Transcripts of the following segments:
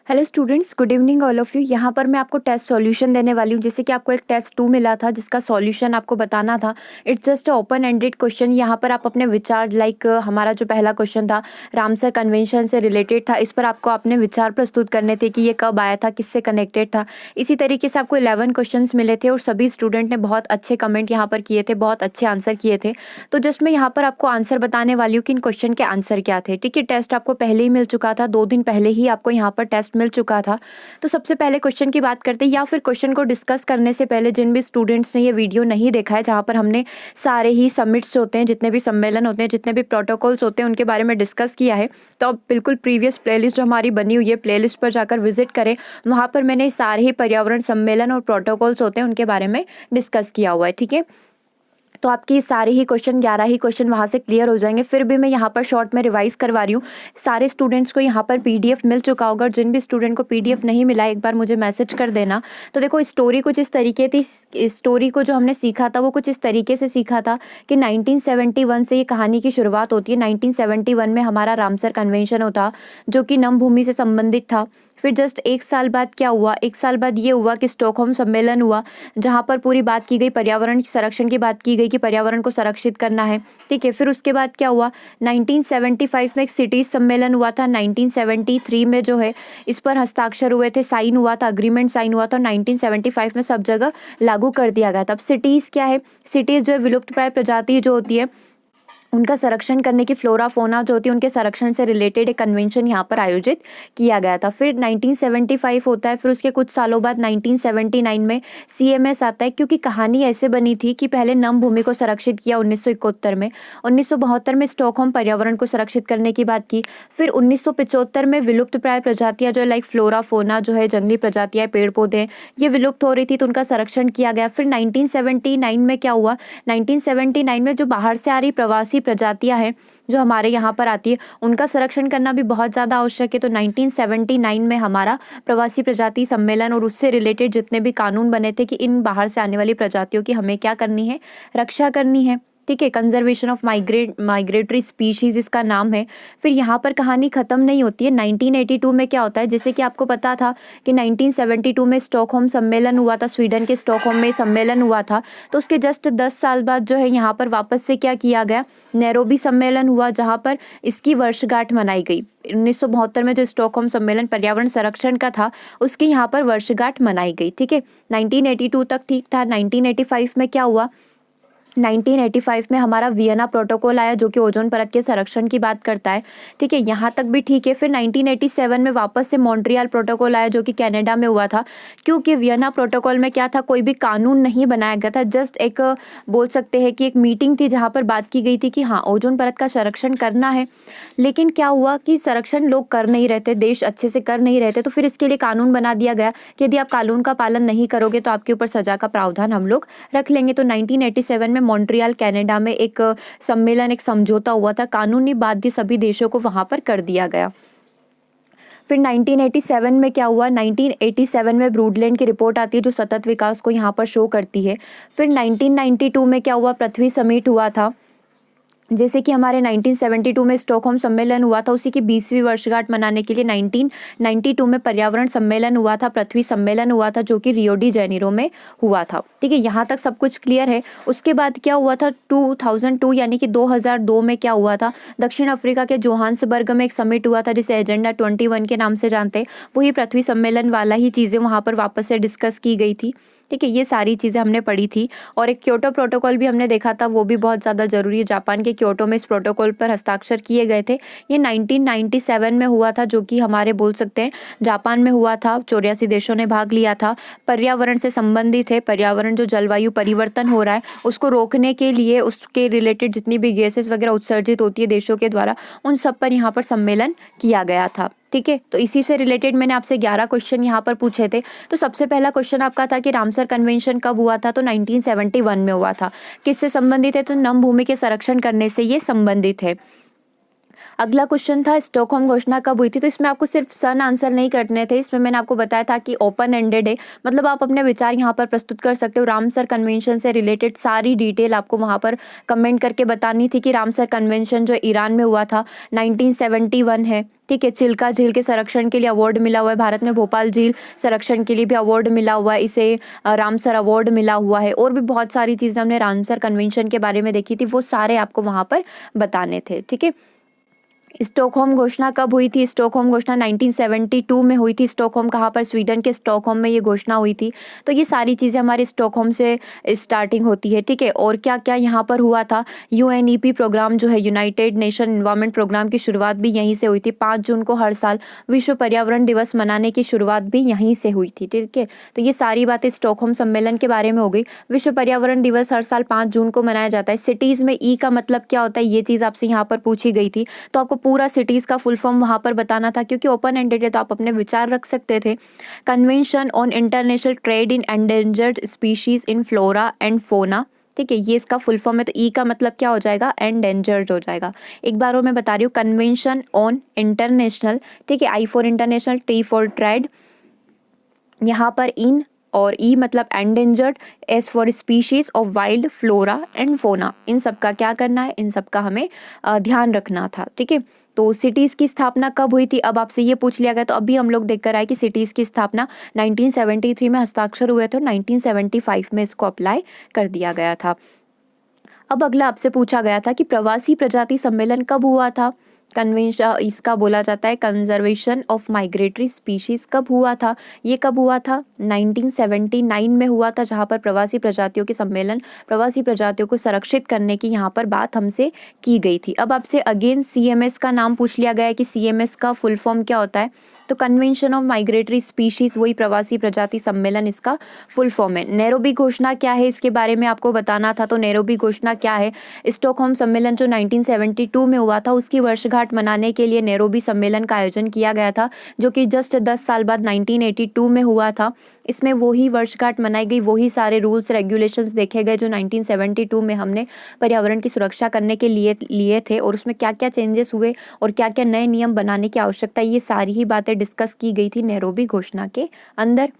Hello students, good evening all of you. यहाँ पर मैं आपको टेस्ट सॉल्यूशन देने वाली हूँ। जैसे कि आपको एक टेस्ट 2 मिला था जिसका सॉल्यूशन आपको बताना था। It's just open ended question. यहाँ पर आप अपने विचार हमारा जो पहला क्वेश्चन था रामसर कन्वेंशन से रिलेटेड था। इस पर आपको अपने विचार प्रस्तुत करने थे कि ये कब आया था, किससे कनेक्टेड था। इसी तरीके से आपको 11 क्वेश्चन मिले थे और सभी स्टूडेंट ने बहुत अच्छे कमेंट यहाँ पर किए थे, बहुत अच्छे आंसर किए थे। तो जस्ट मैं यहाँ पर आपको आंसर बताने वाली हूँ कि इन क्वेश्चन के आंसर क्या थे। ठीक है, टेस्ट आपको पहले ही मिल चुका था, 2 दिन पहले ही आपको यहाँ पर टेस्ट मिल चुका था। तो सबसे पहले क्वेश्चन की बात करते हैं, या फिर क्वेश्चन को डिस्कस करने से पहले जिन भी स्टूडेंट्स ने ये वीडियो नहीं देखा है, जहाँ पर हमने सारे ही समिट्स होते हैं, जितने भी सम्मेलन होते हैं, जितने भी प्रोटोकॉल्स होते हैं, उनके बारे में डिस्कस किया है, तो अब बिल्कुल प्रीवियस प्लेलिस्ट जो हमारी बनी हुई है, प्लेलिस्ट पर जाकर विजिट करें। वहाँ पर मैंने सारे ही पर्यावरण सम्मेलन और प्रोटोकॉल्स होते हैं उनके बारे में डिस्कस किया हुआ है। ठीक है, तो आपकी सारे ही क्वेश्चन 11 ही क्वेश्चन वहाँ से क्लियर हो जाएंगे। फिर भी मैं यहाँ पर शॉर्ट में रिवाइज करवा रही हूँ। सारे स्टूडेंट्स को यहाँ पर पीडीएफ मिल चुका होगा, और जिन भी स्टूडेंट को पीडीएफ नहीं मिला एक बार मुझे मैसेज कर देना। तो देखो, स्टोरी कुछ इस तरीके थी। इस स्टोरी को जो हमने सीखा था वो कुछ इस तरीके से सीखा था कि 1971 से ये कहानी की शुरुआत होती है। 1971 में हमारा रामसर कन्वेंशन होता, जो कि नम भूमि से संबंधित था। फिर जस्ट 1 साल बाद क्या हुआ, 1 साल बाद ये हुआ कि स्टॉकहोम सम्मेलन हुआ, जहाँ पर पूरी बात की गई, पर्यावरण संरक्षण की बात की गई कि पर्यावरण को संरक्षित करना है। ठीक है, फिर उसके बाद क्या हुआ, 1975 में एक सिटीज सम्मेलन हुआ था। 1973 में जो है इस पर हस्ताक्षर हुए थे, साइन हुआ था, अग्रीमेंट साइन हुआ था, 1975 में सब जगह लागू कर दिया गया था। अब सिटीज क्या है, सिटीज जो है विलुप्त प्राय प्रजाति जो होती है उनका संरक्षण करने की, फ्लोरा फोना जो होती है उनके संरक्षण से रिलेटेड एक कन्वेंशन यहाँ पर आयोजित किया गया था। फिर 1975 होता है। फिर उसके कुछ सालों बाद 1979 में सीएमएस आता है, क्योंकि कहानी ऐसे बनी थी कि पहले नम भूमि को संरक्षित किया 1971 में, 1972 में स्टॉकहोम पर्यावरण को संरक्षित करने की बात की। फिर 1975 में विलुप्त प्राय प्रजातियां जो लाइक फ्लोरा फोना जो है, जंगली प्रजातियां, पेड़ पौधे, ये विलुप्त हो रही थी, तो उनका संरक्षण किया गया। फिर 1979 में क्या हुआ, 1979 में जो बाहर से आ रही प्रवासी प्रजातियां हैं जो हमारे यहाँ पर आती है, उनका संरक्षण करना भी बहुत ज़्यादा आवश्यक है। तो 1979 में हमारा प्रवासी प्रजाति सम्मेलन और उससे रिलेटेड जितने भी कानून बने थे कि इन बाहर से आने वाली प्रजातियों की हमें क्या करनी है, रक्षा करनी है। ठीक है, कंजर्वेशन ऑफ माइग्रेटरी स्पीशीज इसका नाम है। फिर यहाँ पर कहानी खत्म नहीं होती है। 1982 में क्या होता है, जैसे कि आपको पता था कि 1972 में स्टॉकहोम सम्मेलन हुआ था, स्वीडन के स्टॉकहोम में सम्मेलन हुआ था। तो उसके जस्ट 10 साल बाद जो है यहाँ पर वापस से क्या किया गया, नैरोबी सम्मेलन हुआ, जहाँ पर इसकी वर्षगांठ मनाई गई। 1972 में जो स्टॉकहोम सम्मेलन पर्यावरण संरक्षण का था, उसकी यहाँ पर वर्षगांठ मनाई गई। ठीक है, 1982 तक ठीक था। 1985 में क्या हुआ, 1985 में हमारा वियना प्रोटोकॉल आया, जो कि ओजोन परत के संरक्षण की बात करता है। ठीक है, यहाँ तक भी ठीक है। फिर 1987 में वापस से मॉन्ट्रियल प्रोटोकॉल आया, जो कि कनाडा में हुआ था। क्योंकि वियना प्रोटोकॉल में क्या था, कोई भी कानून नहीं बनाया गया था, जस्ट एक बोल सकते हैं कि एक मीटिंग थी, जहाँ पर बात की गई थी कि हाँ, ओजोन परत का संरक्षण करना है। लेकिन क्या हुआ कि संरक्षण लोग कर नहीं रहते, देश अच्छे से कर नहीं रहते, तो फिर इसके लिए कानून बना दिया गया कि यदि आप कानून का पालन नहीं करोगे तो आपके ऊपर सजा का प्रावधान हम लोग रख लेंगे। तो 1987 में मॉन्ट्रियल कनाडा में एक सम्मेलन, एक समझौता हुआ था, कानूनी बाध्य सभी देशों को वहां पर कर दिया गया। फिर 1987 में क्या हुआ, 1987 में ब्रूडलैंड की रिपोर्ट आती है जो सतत विकास को यहाँ पर शो करती है। फिर 1992 में क्या हुआ, पृथ्वी समिट हुआ था। जैसे कि हमारे 1972 में स्टॉकहोम सम्मेलन हुआ था, उसी की 20वीं वर्षगांठ मनाने के लिए 1992 में पर्यावरण सम्मेलन हुआ था, पृथ्वी सम्मेलन हुआ था, जो कि रियो डी जेनेरो में हुआ था। ठीक है, यहाँ तक सब कुछ क्लियर है। उसके बाद क्या हुआ था, 2002 यानी कि 2002 में क्या हुआ था, दक्षिण अफ्रीका के जोहान्सबर्ग में एक समिट हुआ था, जिसे एजेंडा 21 के नाम से जानते हैं। वही पृथ्वी सम्मेलन वाला ही चीज़ें वहाँ पर वापस से डिस्कस की गई थी। ठीक है, ये सारी चीज़ें हमने पढ़ी थी। और एक क्योटो प्रोटोकॉल भी हमने देखा था, वो भी बहुत ज़्यादा ज़रूरी है। जापान के क्योटो में इस प्रोटोकॉल पर हस्ताक्षर किए गए थे। ये 1997 में हुआ था, जो कि हमारे बोल सकते हैं जापान में हुआ था। 84 देशों ने भाग लिया था। पर्यावरण से संबंधित है, पर्यावरण जो जलवायु परिवर्तन हो रहा है उसको रोकने के लिए, उसके रिलेटेड जितनी भी गैसेस वगैरह उत्सर्जित होती है देशों के द्वारा, उन सब पर यहाँ पर सम्मेलन किया गया था। ठीक है, तो इसी से रिलेटेड मैंने आपसे 11 क्वेश्चन यहाँ पर पूछे थे। तो सबसे पहला क्वेश्चन आपका था कि रामसर कन्वेंशन कब हुआ था, तो 1971 में हुआ था। किससे संबंधित है, तो नम भूमि के संरक्षण करने से ये संबंधित है। अगला क्वेश्चन था स्टॉकहोम घोषणा कब हुई थी, तो इसमें आपको सिर्फ सन आंसर नहीं करने थे, इसमें मैंने आपको बताया था कि ओपन एंडेड है, मतलब आप अपने विचार यहाँ पर प्रस्तुत कर सकते हो। रामसर कन्वेंशन से रिलेटेड सारी डिटेल आपको वहाँ पर कमेंट करके बतानी थी कि रामसर कन्वेंशन जो ईरान में हुआ था 1971 है, ठीक है। चिल्का झील के संरक्षण के लिए अवार्ड मिला हुआ है भारत में, भोपाल झील संरक्षण के लिए भी अवार्ड मिला हुआ है, इसे रामसर अवार्ड मिला हुआ है, और भी बहुत सारी चीज़ें हमने रामसर कन्वेंशन के बारे में देखी थी, वो सारे आपको वहाँ पर बताने थे, ठीक है। स्टॉकहोम घोषणा कब हुई थी? स्टॉकहोम घोषणा 1972 में हुई थी। स्टॉकहोम कहाँ पर? स्वीडन के स्टॉकहोम में ये घोषणा हुई थी। तो ये सारी चीज़ें हमारे स्टॉकहोम से स्टार्टिंग होती है, ठीक है। और क्या क्या यहाँ पर हुआ था? यूएनईपी प्रोग्राम जो है, यूनाइटेड नेशन एनवायरनमेंट प्रोग्राम की शुरुआत भी यहीं से हुई थी। 5 जून को हर साल विश्व पर्यावरण दिवस मनाने की शुरुआत भी यहीं से हुई थी, ठीक है। तो ये सारी बातें स्टॉकहोम सम्मेलन के बारे में हो गई। विश्व पर्यावरण दिवस हर साल 5 जून को मनाया जाता है। सिटीज़ में ई का मतलब क्या होता है, ये चीज़ आपसे यहाँ पर पूछी गई थी, तो आपको पूरा सिटीज़ का फुल फॉर्म वहाँ पर बताना था, क्योंकि ओपन एंडेड है तो आप अपने विचार रख सकते थे। Convention on international trade in endangered species in flora and फोना, ठीक है, ये इसका फुल फॉर्म है। तो ई का मतलब क्या हो जाएगा? एंडेंजर्ड हो जाएगा। एक बार और मैं बता रही हूँ, कन्वेंशन ऑन इंटरनेशनल, ठीक है, I for international, T for trade, यहाँ पर इन और ई मतलब endangered, S for species of wild flora and fauna, इन सब का क्या करना है? इन सब का हमें ध्यान रखना था, ठीक है। तो सिटीज़ की स्थापना कब हुई थी? अब आपसे ये पूछ लिया गया, तो अभी हम लोग देख कर आए कि सिटीज़ की स्थापना 1973 में हस्ताक्षर हुए थे, 1975 में इसको अप्लाई कर दिया गया था। अब अगला आपसे पूछा गया था कि प्रवासी प्रजाति सम्मेलन कब हुआ था? कन्वेंशन इसका बोला जाता है कंजर्वेशन ऑफ माइग्रेटरी स्पीशीज, कब हुआ था? ये कब हुआ था? 1979 में हुआ था, जहाँ पर प्रवासी प्रजातियों के सम्मेलन, प्रवासी प्रजातियों को संरक्षित करने की यहाँ पर बात हमसे की गई थी। अब आपसे अगेन सीएमएस का नाम पूछ लिया गया है कि सीएमएस का फुल फॉर्म क्या होता है? तो कन्वेंशन ऑफ माइग्रेटरी स्पीशीज, वही प्रवासी प्रजाति सम्मेलन इसका फुल फॉर्म है। नैरोबी घोषणा क्या है, इसके बारे में आपको बताना था। तो नैरोबी घोषणा क्या है? स्टॉकहोम सम्मेलन जो 1972 में हुआ था, उसकी वर्षगांठ मनाने के लिए नैरोबी सम्मेलन का आयोजन किया गया था, जो कि जस्ट 10 साल बाद 1982 में हुआ था। इसमें वही वर्षगांठ मनाई गई, वही सारे रूल्स रेगुलेशंस देखे गए जो 1972 में हमने पर्यावरण की सुरक्षा करने के लिए थे, और उसमें क्या क्या चेंजेस हुए और क्या क्या नए नियम बनाने की आवश्यकता है, ये सारी ही बातें डिस्कस की गई थी नैरोबी घोषणा के अंदर।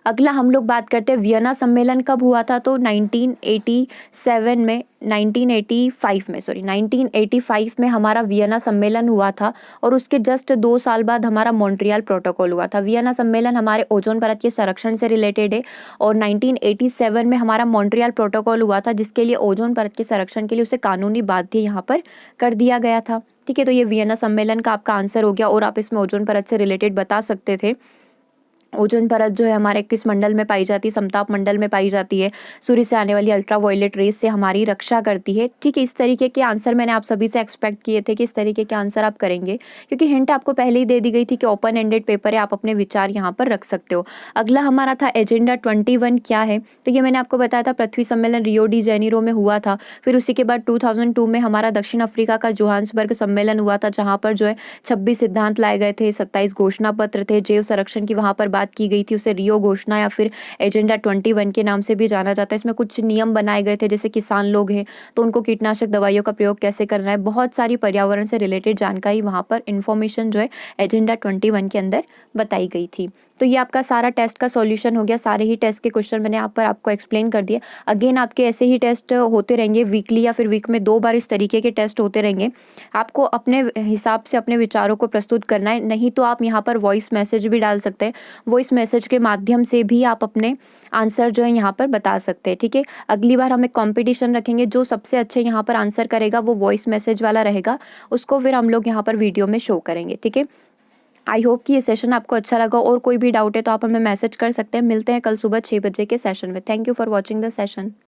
अगला हम लोग बात करते हैं वियना सम्मेलन कब हुआ था? तो 1987 में 1985 में हमारा वियना सम्मेलन हुआ था, और उसके जस्ट 2 साल बाद हमारा मॉन्ट्रियल प्रोटोकॉल हुआ था। वियना सम्मेलन हमारे ओजोन परत के संरक्षण से रिलेटेड है, और 1987 में हमारा मॉन्ट्रियल प्रोटोकॉल हुआ था, जिसके लिए ओजोन परत के संरक्षण के लिए उसे कानूनी बाध्य यहाँ पर कर दिया गया था, ठीक है। तो ये वियना सम्मेलन का आपका आंसर हो गया, और आप इसमें ओजोन परत से रिलेटेड बता सकते थे। ओजोन परत जो है हमारे किस मंडल में पाई जाती है? समताप मंडल में पाई जाती है। सूर्य से आने वाली अल्ट्रावायलेट रेस से हमारी रक्षा करती है, ठीक है। इस तरीके के आंसर मैंने आप सभी से एक्सपेक्ट किए थे कि इस तरीके के आंसर आप करेंगे, क्योंकि हिंट आपको पहले ही दे दी गई थी कि ओपन एंडेड पेपर है, आप अपने विचार यहाँ पर रख सकते हो। अगला हमारा था एजेंडा 21 क्या है? तो ये मैंने आपको बताया था, पृथ्वी सम्मेलन रियो डी जेनेरो में हुआ था। फिर उसी के बाद 2002 में हमारा दक्षिण अफ्रीका का जोहान्सबर्ग सम्मेलन हुआ था, जहाँ पर जो है 26 सिद्धांत लाए गए थे, 27 घोषणा पत्र थे, जैव संरक्षण की वहाँ पर बात की गई थी, उसे रियो घोषणा या फिर एजेंडा 21 के नाम से भी जाना जाता है। इसमें कुछ नियम बनाए गए थे, जैसे किसान लोग हैं तो उनको कीटनाशक दवाइयों का प्रयोग कैसे करना है, बहुत सारी पर्यावरण से रिलेटेड जानकारी वहाँ पर इन्फॉर्मेशन जो है एजेंडा 21 के अंदर बताई गई थी। तो ये आपका सारा टेस्ट का सॉल्यूशन हो गया, सारे ही टेस्ट के क्वेश्चन मैंने यहाँ पर आपको एक्सप्लेन कर दिया। अगेन आपके ऐसे ही टेस्ट होते रहेंगे वीकली, या फिर वीक में 2 बार इस तरीके के टेस्ट होते रहेंगे। आपको अपने हिसाब से अपने विचारों को प्रस्तुत करना है, नहीं तो आप यहाँ पर वॉइस मैसेज भी डाल सकते हैं। वॉइस मैसेज के माध्यम से भी आप अपने आंसर जो है यहाँ पर बता सकते हैं, ठीक है। अगली बार हम एक कॉम्पिटिशन रखेंगे, जो सबसे अच्छे यहाँ पर आंसर करेगा वो वॉइस मैसेज वाला रहेगा, उसको फिर हम लोग यहाँ पर वीडियो में शो करेंगे, ठीक है। आई होप कि ये सेशन आपको अच्छा लगा, और कोई भी डाउट है तो आप हमें मैसेज कर सकते हैं। मिलते हैं कल सुबह 6 बजे के सेशन में। Thank you for watching the session.